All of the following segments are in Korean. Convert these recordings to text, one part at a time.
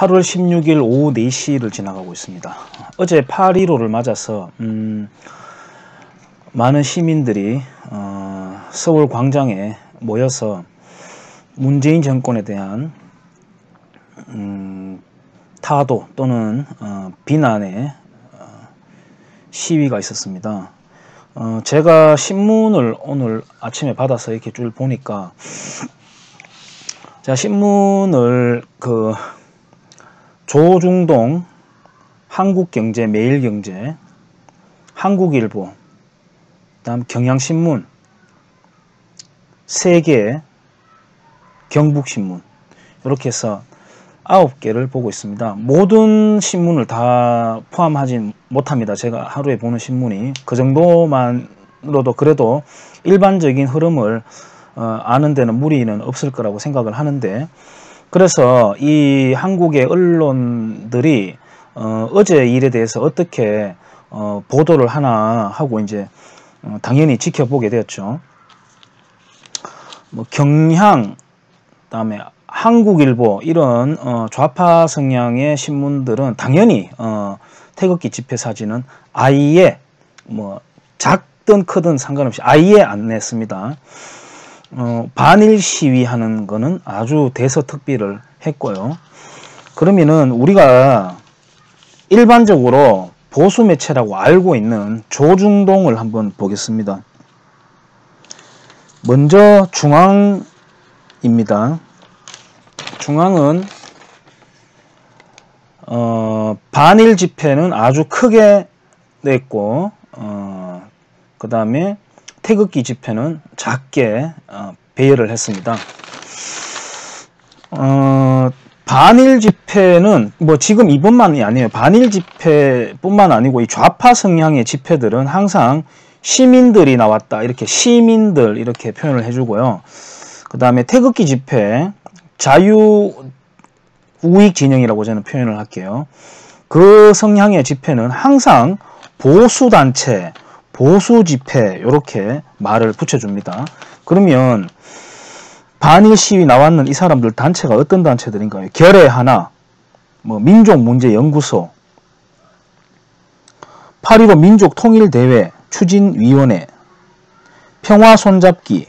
8월 16일 오후 4시를 지나가고 있습니다. 어제 8.15를 맞아서 많은 시민들이 서울 광장에 모여서 문재인 정권에 대한 타도 또는 비난의 시위가 있었습니다. 제가 신문을 오늘 아침에 받아서 이렇게 줄 보니까, 제가 신문을 조중동, 한국경제, 매일경제, 한국일보, 그다음 경향신문, 세계, 경북신문, 이렇게 해서 9개를 보고 있습니다. 모든 신문을 다 포함하진 못합니다. 제가 하루에 보는 신문이 그 정도만으로도 그래도 일반적인 흐름을 아는 데는 무리는 없을 거라고 생각을 하는데, 그래서 이 한국의 언론들이 어제 일에 대해서 어떻게 보도를 하나 하고 이제 당연히 지켜보게 되었죠. 뭐 경향, 그다음에 한국일보, 이런 좌파 성향의 신문들은 당연히 태극기 집회 사진은 아예 뭐 작든 크든 상관없이 아예 안 냈습니다. 반일 시위하는 거는 아주 대서특비를 했고요. 그러면은 우리가 일반적으로 보수 매체라고 알고 있는 조중동을 한번 보겠습니다. 먼저 중앙입니다. 중앙은 반일 집회는 아주 크게 냈고, 그 다음에 태극기 집회는 작게 배열을 했습니다. 반일 집회는 뭐 지금 이번만이 아니에요. 반일 집회뿐만 아니고 이 좌파 성향의 집회들은 항상 시민들이 나왔다, 이렇게 시민들 이렇게 표현을 해주고요. 그 다음에 태극기 집회, 자유우익 진영이라고 저는 표현을 할게요. 그 성향의 집회는 항상 보수단체, 보수집회 이렇게 말을 붙여줍니다. 그러면 반일 시위 나왔는 이 사람들 단체가 어떤 단체들인가요? 결의하나, 뭐 민족문제연구소, 8.15 민족통일대회 추진위원회, 평화손잡기,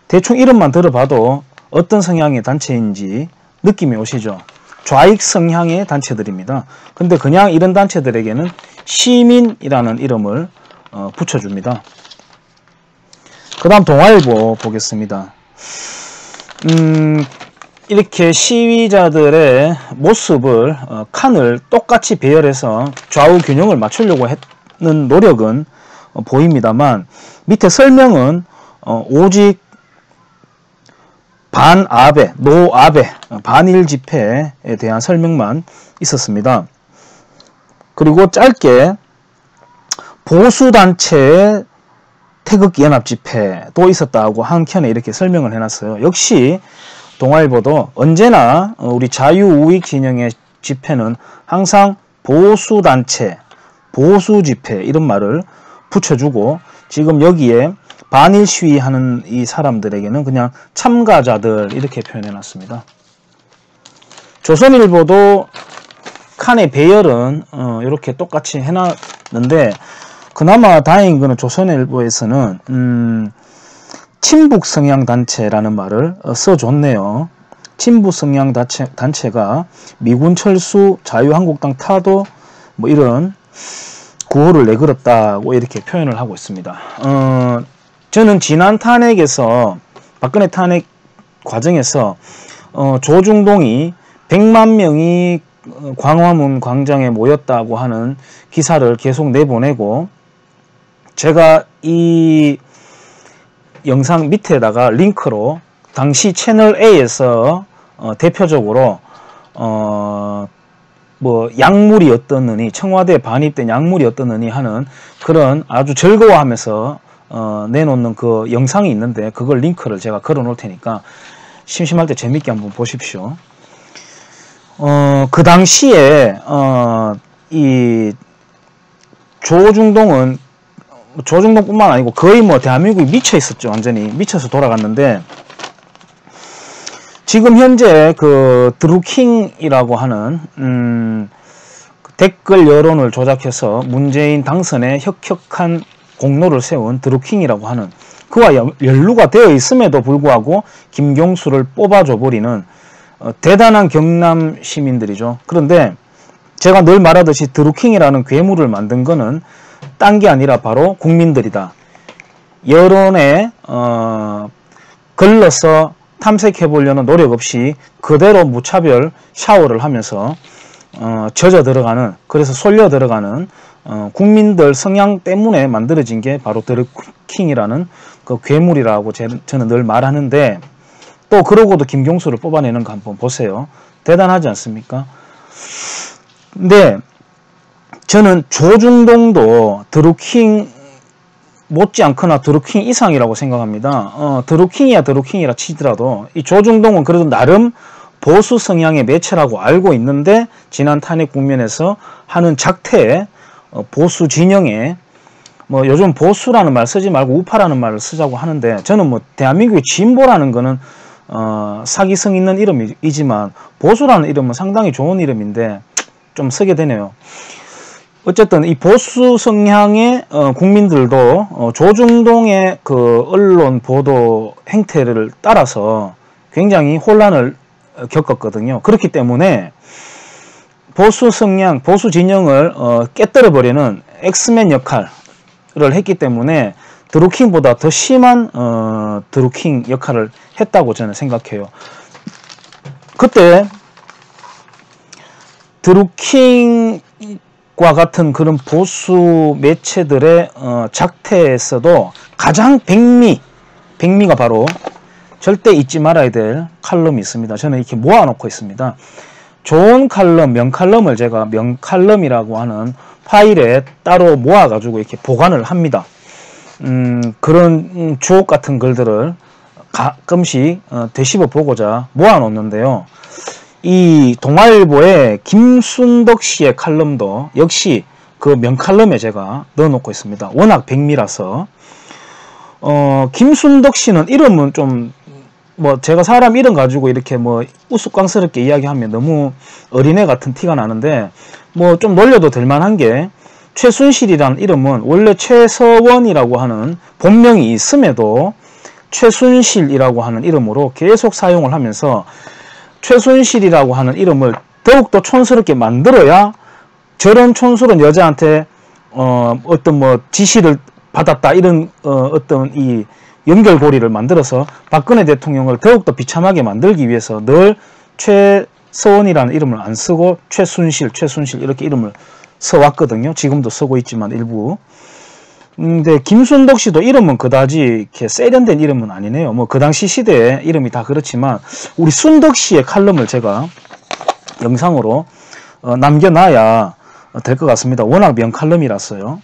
대충 이름만 들어봐도 어떤 성향의 단체인지 느낌이 오시죠? 좌익 성향의 단체들입니다. 근데 그냥 이런 단체들에게는 시민이라는 이름을 붙여줍니다. 그 다음 동아일보 보겠습니다. 이렇게 시위자들의 모습을 칸을 똑같이 배열해서 좌우 균형을 맞추려고 했는 노력은 보입니다만, 밑에 설명은 오직 반아베, 노아베, 반일 집회에 대한 설명만 있었습니다. 그리고 짧게 보수단체의 태극기 연합 집회도 있었다고 한 켠에 이렇게 설명을 해놨어요. 역시 동아일보도 언제나 우리 자유우익 진영의 집회는 항상 보수단체, 보수집회 이런 말을 붙여주고, 지금 여기에 반일 시위하는 이 사람들에게는 그냥 참가자들 이렇게 표현해놨습니다. 조선일보도 칸의 배열은 이렇게 똑같이 해놨는데, 그나마 다행인 거는 조선일보에서는 친북 성향 단체라는 말을 써줬네요. 친북 성향 단체가 미군 철수, 자유한국당 타도 뭐 이런 구호를 내걸었다고 이렇게 표현을 하고 있습니다. 저는 지난 탄핵에서, 박근혜 탄핵 과정에서 조중동이 100만 명이 광화문 광장에 모였다고 하는 기사를 계속 내보내고, 제가 이 영상 밑에다가 링크로 당시 채널A에서 대표적으로 뭐 약물이 어떻느니, 청와대에 반입된 약물이 어떻느니 하는 그런 아주 즐거워하면서 내놓는 그 영상이 있는데, 그걸 링크를 제가 걸어 놓을 테니까 심심할 때 재밌게 한번 보십시오. 그 당시에 이 조중동은 조중동뿐만 아니고 거의 뭐 대한민국이 미쳐 있었죠. 완전히 미쳐서 돌아갔는데, 지금 현재 그 드루킹이라고 하는 댓글 여론을 조작해서 문재인 당선에 혁혁한 공로를 세운 드루킹이라고 하는, 그와 연루가 되어 있음에도 불구하고 김경수를 뽑아줘 버리는 대단한 경남 시민들이죠. 그런데 제가 늘 말하듯이 드루킹이라는 괴물을 만든 거는 딴 게 아니라 바로 국민들이다. 여론에 걸러서 탐색해 보려는 노력 없이 그대로 무차별 샤워를 하면서 젖어 들어가는, 그래서 쏠려 들어가는 국민들 성향 때문에 만들어진 게 바로 드루킹이라는 그 괴물이라고 저는 늘 말하는데, 또 그러고도 김경수를 뽑아내는 거 한번 보세요. 대단하지 않습니까? 근데 저는 조중동도 드루킹 못지않거나 드루킹 이상이라고 생각합니다. 드루킹이야 드루킹이라 치더라도 이 조중동은 그래도 나름 보수 성향의 매체라고 알고 있는데, 지난 탄핵 국면에서 하는 작태에 보수 진영에, 뭐 요즘 보수라는 말 쓰지 말고 우파라는 말을 쓰자고 하는데, 저는 뭐 대한민국의 진보라는 거는 사기성 있는 이름이지만 보수라는 이름은 상당히 좋은 이름인데 좀 쓰게 되네요. 어쨌든 이 보수 성향의 국민들도 조중동의 그 언론 보도 행태를 따라서 굉장히 혼란을 겪었거든요. 그렇기 때문에 보수 성향, 보수 진영을 깨뜨려 버리는 엑스맨 역할을 했기 때문에 드루킹보다 더 심한 드루킹 역할을 했다고 저는 생각해요. 그때 드루킹과 같은 그런 보수 매체들의 작태에서도 가장 백미가 바로 절대 잊지 말아야 될 칼럼이 있습니다. 저는 이렇게 모아놓고 있습니다. 좋은 칼럼, 명칼럼을 제가 명칼럼이라고 하는 파일에 따로 모아가지고 이렇게 보관을 합니다. 그런 주옥 같은 글들을 가끔씩 되씹어 보고자 모아놓는데요. 이 동아일보의 김순덕 씨의 칼럼도 역시 그 명칼럼에 제가 넣어놓고 있습니다. 워낙 백미라서. 김순덕 씨는 이름은 좀, 뭐 제가 사람 이름 가지고 이렇게 뭐 우스꽝스럽게 이야기하면 너무 어린애 같은 티가 나는데, 뭐 좀 놀려도 될 만한 게, 최순실이라는 이름은 원래 최서원이라고 하는 본명이 있음에도 최순실이라고 하는 이름으로 계속 사용을 하면서, 최순실이라고 하는 이름을 더욱더 촌스럽게 만들어야 저런 촌스러운 여자한테 어떤 뭐 지시를 받았다 이런 어떤 이 연결고리를 만들어서 박근혜 대통령을 더욱더 비참하게 만들기 위해서 늘 최서원이라는 이름을 안 쓰고 최순실 이렇게 이름을 써왔거든요. 지금도 쓰고 있지만 일부. 근데 김순덕 씨도 이름은 그다지 이렇게 세련된 이름은 아니네요. 뭐 그 당시 시대에 이름이 다 그렇지만, 우리 순덕 씨의 칼럼을 제가 영상으로 남겨놔야 될 것 같습니다. 워낙 명칼럼이라서요.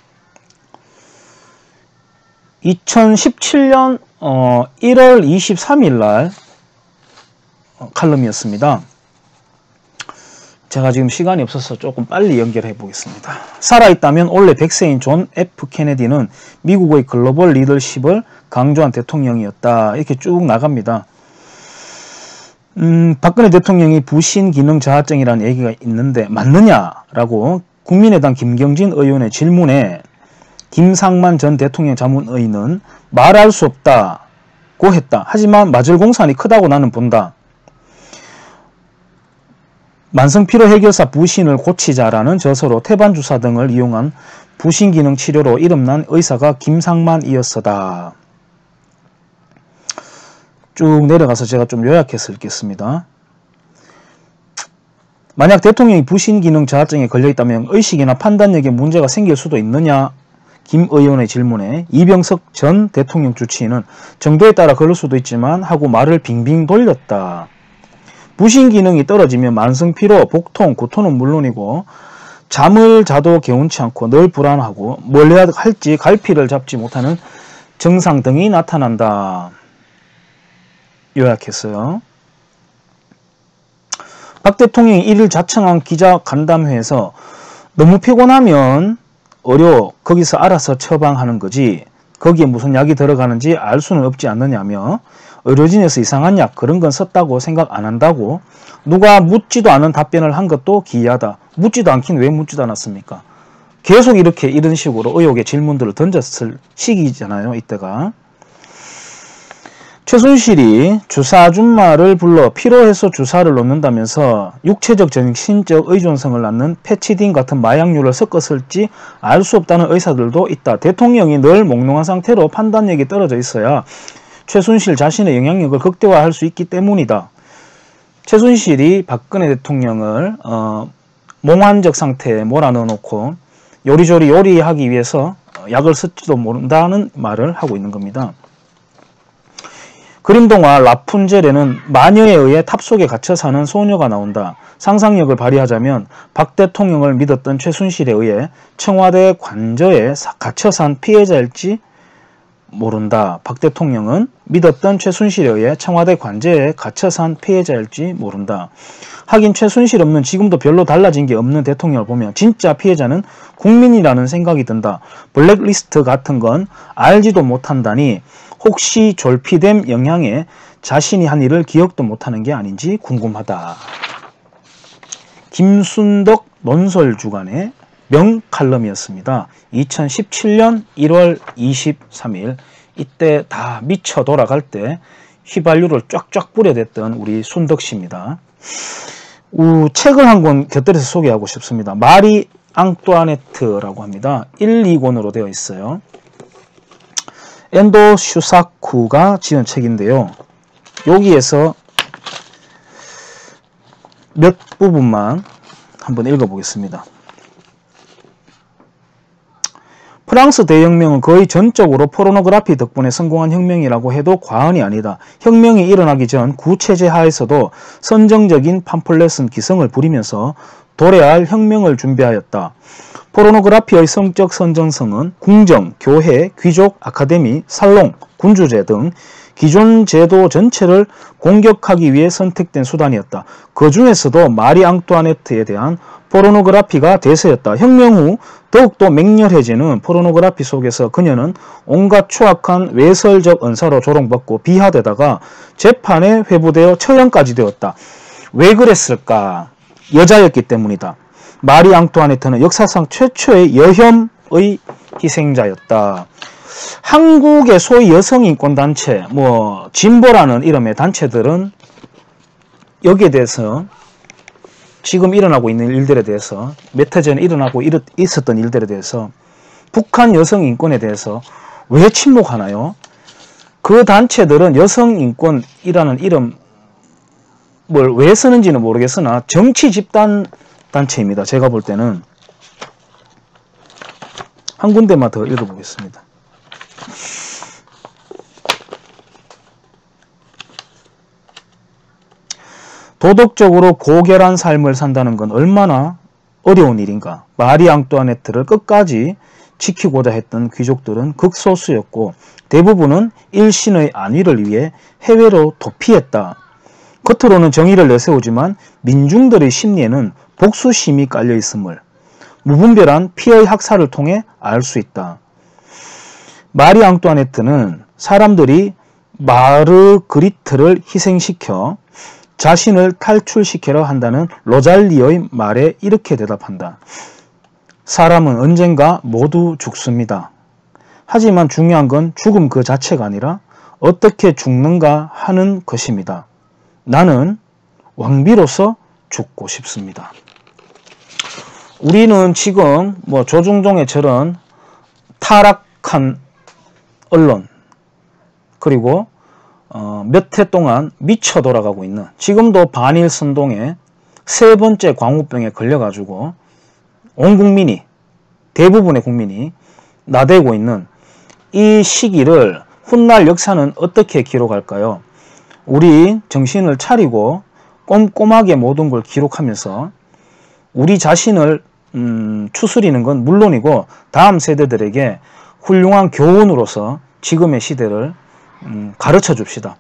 2017년 1월 23일 날 칼럼이었습니다. 제가 지금 시간이 없어서 조금 빨리 연결해 보겠습니다. 살아있다면 원래 100세인 존 F 케네디는 미국의 글로벌 리더십을 강조한 대통령이었다. 이렇게 쭉 나갑니다. 박근혜 대통령이 부신 기능 자아증이라는 얘기가 있는데 맞느냐라고 국민의당 김경진 의원의 질문에 김상만 전 대통령 자문의는 말할 수 없다고 했다. 하지만 맞을 공산이 크다고 나는 본다. 만성피로 해결사 부신을 고치자라는 저서로 태반주사 등을 이용한 부신기능 치료로 이름난 의사가 김상만이었어다. 쭉 내려가서 제가 좀 요약해서 읽겠습니다. 만약 대통령이 부신기능 자아증에 걸려있다면 의식이나 판단력에 문제가 생길 수도 있느냐? 김 의원의 질문에 이병석 전 대통령 주치의는 정도에 따라 그럴 수도 있지만 하고 말을 빙빙 돌렸다. 부신 기능이 떨어지면 만성피로, 복통, 구토는 물론이고 잠을 자도 개운치 않고 늘 불안하고 뭘 해야 할지 갈피를 잡지 못하는 증상 등이 나타난다. 요약했어요. 박 대통령이 1일 자청한 기자간담회에서 너무 피곤하면 거기서 알아서 처방하는 거지 거기에 무슨 약이 들어가는지 알 수는 없지 않느냐며 의료진에서 이상한 약 그런 건 썼다고 생각 안 한다고 누가 묻지도 않은 답변을 한 것도 기이하다. 묻지도 않긴 왜 묻지도 않았습니까? 계속 이런 식으로 의혹의 질문들을 던졌을 시기잖아요. 이때가. 최순실이 주사 아줌마를 불러 필요해서 주사를 놓는다면서 육체적 정신적 의존성을 낳는 페치딘 같은 마약류를 섞었을지 알 수 없다는 의사들도 있다. 대통령이 늘 몽롱한 상태로 판단력이 떨어져 있어야 최순실 자신의 영향력을 극대화할 수 있기 때문이다. 최순실이 박근혜 대통령을 몽환적 상태에 몰아넣어 놓고 요리조리 요리하기 위해서 약을 쓸지도 모른다는 말을 하고 있는 겁니다. 그림동화 라푼젤에는 마녀에 의해 탑 속에 갇혀 사는 소녀가 나온다. 상상력을 발휘하자면 박 대통령을 믿었던 최순실에 의해 청와대 관저에 갇혀 산 피해자일지 모른다. 박 대통령은 믿었던 최순실에 의해 청와대 관저에 갇혀 산 피해자일지 모른다. 하긴 최순실 없는 지금도 별로 달라진 게 없는 대통령을 보면 진짜 피해자는 국민이라는 생각이 든다. 블랙리스트 같은 건 알지도 못한다니 혹시 졸피뎀 영향에 자신이 한 일을 기억도 못하는 게 아닌지 궁금하다. 김순덕 논설주간의 명칼럼이었습니다. 2017년 1월 23일 이때 다 미쳐 돌아갈 때 휘발유를 쫙쫙 뿌려댔던 우리 순덕씨입니다. 책을 한 권 곁들여서 소개하고 싶습니다. 마리 앙뚜아네트라고 합니다. 1, 2권으로 되어 있어요. 엔도 슈사쿠가 지은 책인데요. 여기에서 몇 부분만 한번 읽어보겠습니다. 프랑스 대혁명은 거의 전적으로 포르노그래피 덕분에 성공한 혁명이라고 해도 과언이 아니다. 혁명이 일어나기 전 구체제 하에서도 선정적인 팜플렛은 기성을 부리면서 도래할 혁명을 준비하였다. 포르노그래피의 성적 선정성은 궁정, 교회, 귀족, 아카데미, 살롱, 군주제 등 기존 제도 전체를 공격하기 위해 선택된 수단이었다. 그 중에서도 마리 앙뚜아네트에 대한 포르노그래피가 대세였다. 혁명 후 더욱더 맹렬해지는 포르노그래피 속에서 그녀는 온갖 추악한 외설적 언사로 조롱받고 비하되다가 재판에 회부되어 처형까지 되었다. 왜 그랬을까? 여자였기 때문이다. 마리 앙뚜아네트는 역사상 최초의 여혐의 희생자였다. 한국의 소위 여성인권단체, 진보라는 이름의 단체들은 여기에 대해서 지금 일어나고 있는 일들에 대해서 몇 해 전에 일어나고 있었던 일들에 대해서 북한 여성인권에 대해서 왜 침묵하나요? 그 단체들은 여성인권이라는 이름을 왜 쓰는지는 모르겠으나 정치 집단 단체입니다. 제가 볼 때는 한 군데만 더 읽어보겠습니다. 도덕적으로 고결한 삶을 산다는 건 얼마나 어려운 일인가. 마리 앙뚜아네트를 끝까지 지키고자 했던 귀족들은 극소수였고 대부분은 일신의 안위를 위해 해외로 도피했다. 겉으로는 정의를 내세우지만 민중들의 심리에는 복수심이 깔려 있음을 무분별한 피의 학살을 통해 알 수 있다. 마리 앙뚜아네트는 사람들이 마르그리트를 희생시켜 자신을 탈출시키려 한다는 로잘리의 말에 이렇게 대답한다. 사람은 언젠가 모두 죽습니다. 하지만 중요한 건 죽음 그 자체가 아니라 어떻게 죽는가 하는 것입니다. 나는 왕비로서 죽고 싶습니다. 우리는 지금 조중동의 저런 타락한 언론 그리고 몇 해 동안 미쳐 돌아가고 있는 지금도 반일 선동의 세 번째 광우병에 걸려가지고 온 국민이 대부분의 국민이 나대고 있는 이 시기를 훗날 역사는 어떻게 기록할까요? 우리 정신을 차리고 꼼꼼하게 모든 걸 기록하면서 우리 자신을 추스리는 건 물론이고 다음 세대들에게 훌륭한 교훈으로서 지금의 시대를 가르쳐 줍시다.